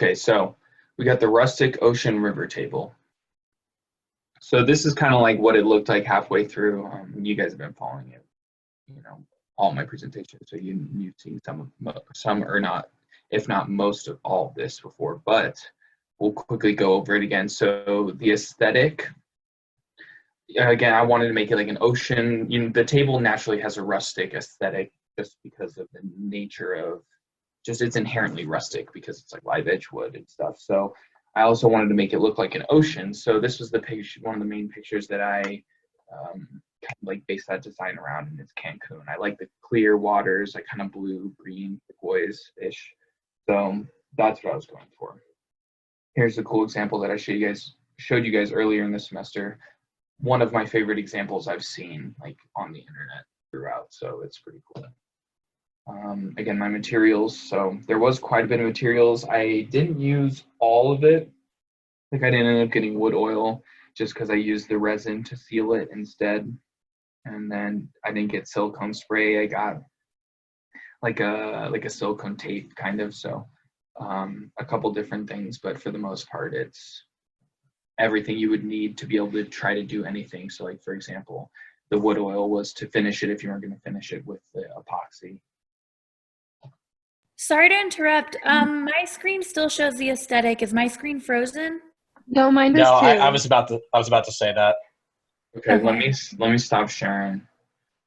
Okay, so we got the rustic ocean river table. So this is kind of like what it looked like halfway through. You guys have been following it, all my presentations, so you've seen some or not, if not most of all of this before. But we'll quickly go over it again. So the aesthetic, again, I wanted to make it like an ocean. The table naturally has a rustic aesthetic just because of the nature of just it's inherently rustic because it's like live edge wood and stuff. So I also wanted to make it look like an ocean. So this was the picture, one of the main pictures that I kind of like based that design around, and it's Cancun. I like the clear waters, like kind of blue, green, turquoise-ish. So that's what I was going for. Here's a cool example that I showed you guys earlier in the semester. One of my favorite examples I've seen like on the internet throughout, so it's pretty cool. Again, my materials, so there was quite a bit of materials. I didn't use all of it. Like I didn't end up getting wood oil just because I used the resin to seal it instead. And then I didn't get silicone spray. I got like a silicone tape kind of, so a couple different things, but for the most part it's everything you would need to be able to try to do anything. So like for example, the wood oil was to finish it if you weren't going to finish it with the epoxy. Sorry to interrupt. My screen still shows the aesthetic. Is my screen frozen? No, mine does No, too. I was about to say that. Okay, Okay. let me stop sharing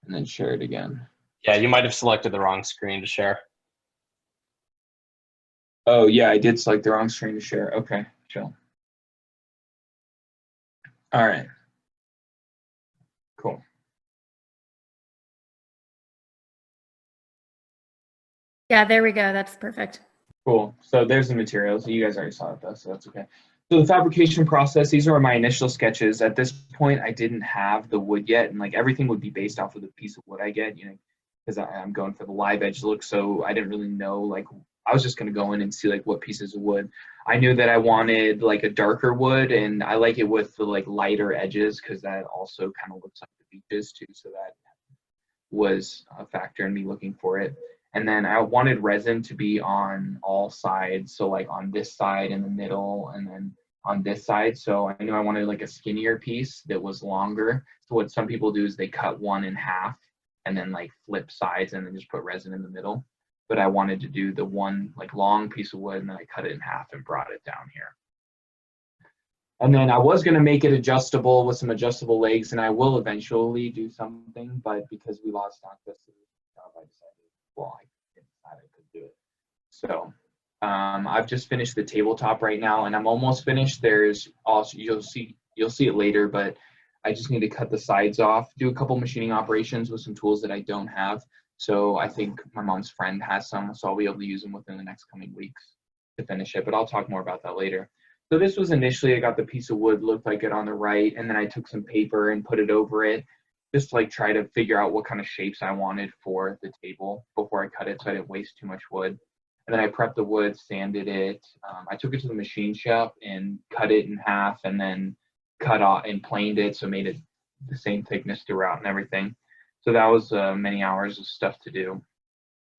and then share it again. Yeah, you might have selected the wrong screen to share. Oh yeah, I did select the wrong screen to share. Okay, chill. All right, cool. Yeah, there we go. That's perfect. Cool. So there's the materials. You guys already saw it though, so that's okay. So the fabrication process, these are my initial sketches. At this point, I didn't have the wood yet, and like everything would be based off of the piece of wood I get, because I'm going for the live edge look. So I didn't really know, like, I was just gonna go in and see like what pieces of wood. I knew that I wanted like a darker wood, and I like it with the like lighter edges because that also kind of looks like the beaches too. So that was a factor in me looking for it. And then I wanted resin to be on all sides. So like on this side in the middle and then on this side. So I knew I wanted like a skinnier piece that was longer. So what some people do is they cut one in half and then like flip sides and then just put resin in the middle. But I wanted to do the one like long piece of wood and then I cut it in half and brought it down here. And then I was going to make it adjustable with some adjustable legs, and I will eventually do something, but because we lost access to this job, I decided, well, I could do it. So I've just finished the tabletop right now, and I'm almost finished. There's also, you'll see it later, but I just need to cut the sides off, do a couple machining operations with some tools that I don't have. So I think my mom's friend has some, so I'll be able to use them within the next coming weeks to finish it, but I'll talk more about that later. So this was initially, I got the piece of wood, looked like it on the right, and then I took some paper and put it over it, just to like try to figure out what kind of shapes I wanted for the table before I cut it so I didn't waste too much wood. And then I prepped the wood, sanded it. I took it to the machine shop and cut it in half and then cut off and planed it, so made it the same thickness throughout and everything. So that was many hours of stuff to do.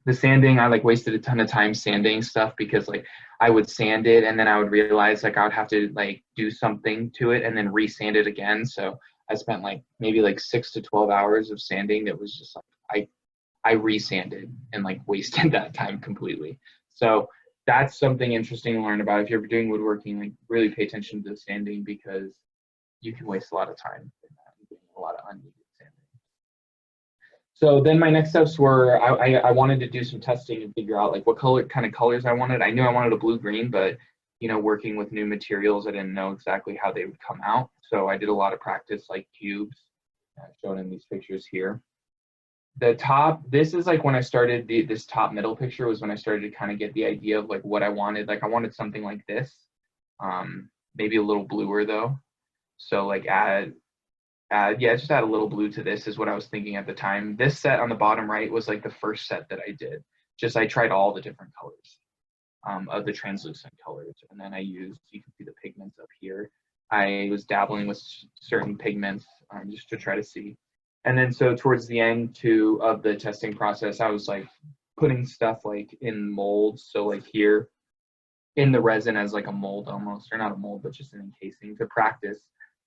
The sanding, I like wasted a ton of time sanding stuff because like I would sand it and then I would realize like I would have to like do something to it and then re-sand it again. So I spent like maybe like 6 to 12 hours of sanding that was just like I re-sanded and like wasted that time completely. So that's something interesting to learn about. If you're doing woodworking, like really pay attention to the sanding because you can waste a lot of time in that, doing a lot of unneeded sanding. So then my next steps were I wanted to do some testing and figure out like what kind of colors I wanted. I knew I wanted a blue-green, but working with new materials, I didn't know exactly how they would come out. So I did a lot of practice like cubes, shown in these pictures here. The top, this is like when I started, this top middle picture was when I started to kind of get the idea of like what I wanted. Like I wanted something like this, maybe a little bluer though. So like yeah, just add a little blue to this is what I was thinking at the time. This set on the bottom right was like the first set that I did. Just I tried all the different colors of the translucent colors. And then I used, you can see the pigments up here. I was dabbling with certain pigments just to try to see. And then so towards the end of the testing process, I was like putting stuff like in molds. So like here, in the resin as like a mold almost, or not a mold, but just an encasing to practice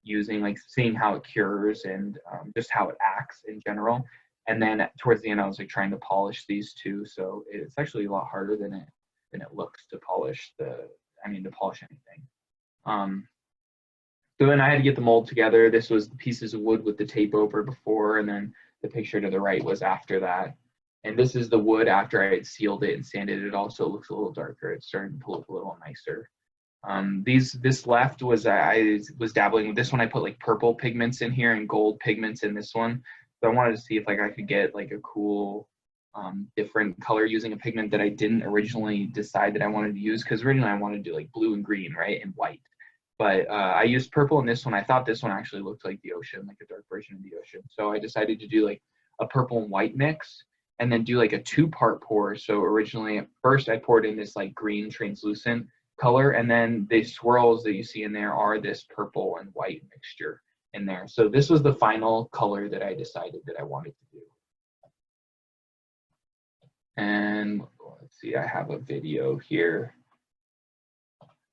using, like seeing how it cures and just how it acts in general. And then towards the end, I was like trying to polish these two. So it's actually a lot harder than it looks to polish to polish anything. So then I had to get the mold together. This was the pieces of wood with the tape over before, and then the picture to the right was after that. And this is the wood after I had sealed it and sanded it all, so it looks a little darker. It's starting to look a little nicer. This left was, I was dabbling with this one. I put like purple pigments in here and gold pigments in this one. So I wanted to see if like I could get like a cool different color using a pigment that I didn't originally decide that I wanted to use, because originally I wanted to do like blue and green, right, and white. But I used purple in this one. I thought this one actually looked like the ocean, like a dark version of the ocean. So I decided to do like a purple and white mix, and then do like a 2-part pour. So originally, at first I poured in this like green translucent color, and then the swirls that you see in there are this purple and white mixture in there. So this was the final color that I decided that I wanted to do. And let's see, I have a video here.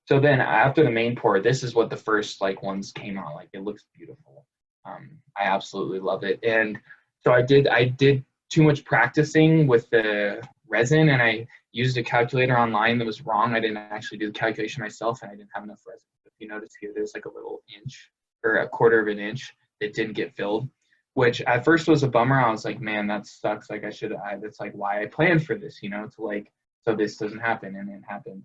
So then after the main pour, this is what the first like ones came out like. It looks beautiful. I absolutely love it. And so I did too much practicing with the resin, and I used a calculator online that was wrong. I didn't actually do the calculation myself, and I didn't have enough resin. If you notice here, there's like a little inch or a 1/4 of an inch that didn't get filled, which at first was a bummer. I was like, man, that sucks. Like that's like why I planned for this, to like, so this doesn't happen, and it happened.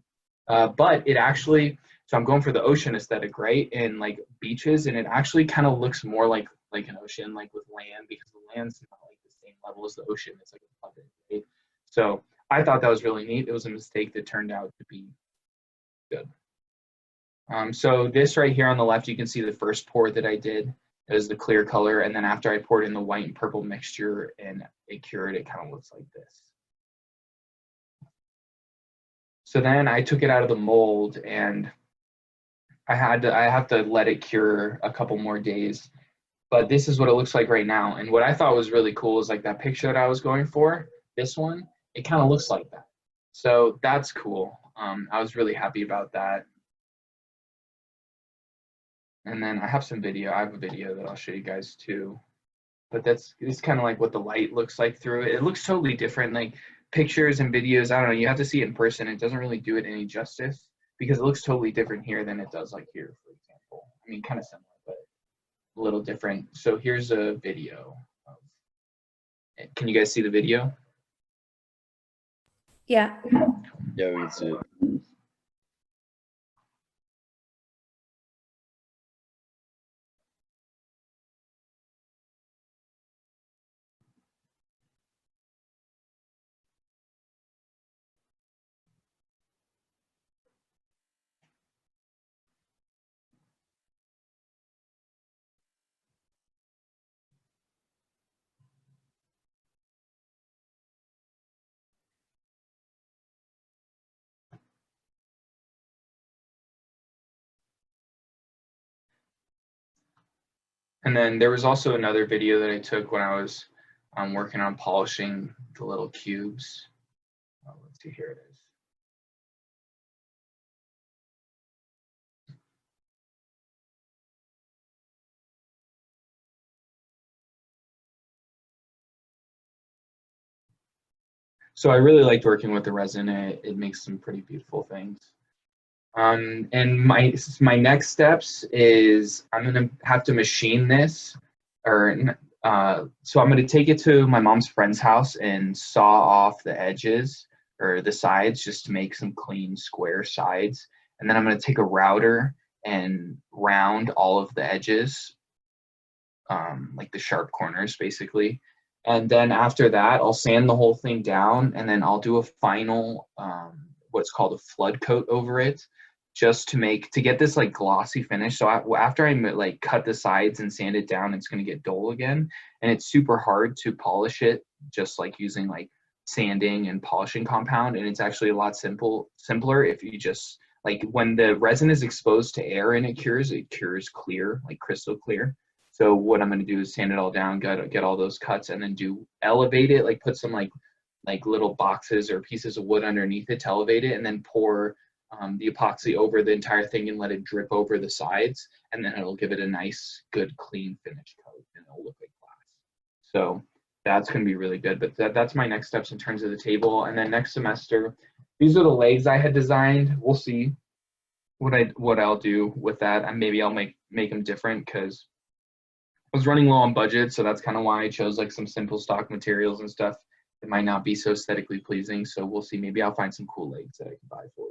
But it actually, so I'm going for the ocean aesthetic, right? And like beaches, and it actually kind of looks more like an ocean, like with land, because the land's not like the same level as the ocean. It's like a bucket, right? So I thought that was really neat. It was a mistake that turned out to be good. So this right here on the left, you can see the first pour that I did. It was the clear color, and then after I poured in the white and purple mixture and it cured, it kind of looks like this. So then I took it out of the mold, and I have to let it cure a couple more days. But this is what it looks like right now. And what I thought was really cool is like that picture that I was going for, this one, it kind of looks like that. So that's cool. I was really happy about that. And then I have some video. I have a video that I'll show you guys too. But it's kind of like what the light looks like through it. It looks totally different. Like pictures and videos, I don't know, you have to see it in person. It doesn't really do it any justice, because it looks totally different here than it does like here, for example. I mean, kind of similar, but a little different. So here's a video. Can you guys see the video? Yeah. Yeah, we can see it. And then there was also another video that I took when I was working on polishing the little cubes. Oh, let's see, here it is. So I really liked working with the resin. It makes some pretty beautiful things. And my next steps is I'm gonna have to machine this, or so I'm gonna take it to my mom's friend's house and saw off the edges or the sides just to make some clean square sides. And then I'm gonna take a router and round all of the edges, like the sharp corners basically. And then after that, I'll sand the whole thing down, and then I'll do a final, what's called a flood coat over it, just to get this like glossy finish. So after I like cut the sides and sand it down, it's going to get dull again, and it's super hard to polish it just like using like sanding and polishing compound. And it's actually a lot simpler if you just like, when the resin is exposed to air and it cures clear, like crystal clear. So what I'm going to do is sand it all down, get all those cuts, and then elevate it, like put some like little boxes or pieces of wood underneath it to elevate it, and then pour the epoxy over the entire thing and let it drip over the sides, and then it'll give it a nice, good, clean finish coat, and it'll look like glass. So that's going to be really good. But that's my next steps in terms of the table. And then next semester, these are the legs I had designed. We'll see what I'll do with that, and maybe I'll make them different because I was running low on budget, so that's kind of why I chose like some simple stock materials and stuff. It might not be so aesthetically pleasing, so we'll see. Maybe I'll find some cool legs that I can buy for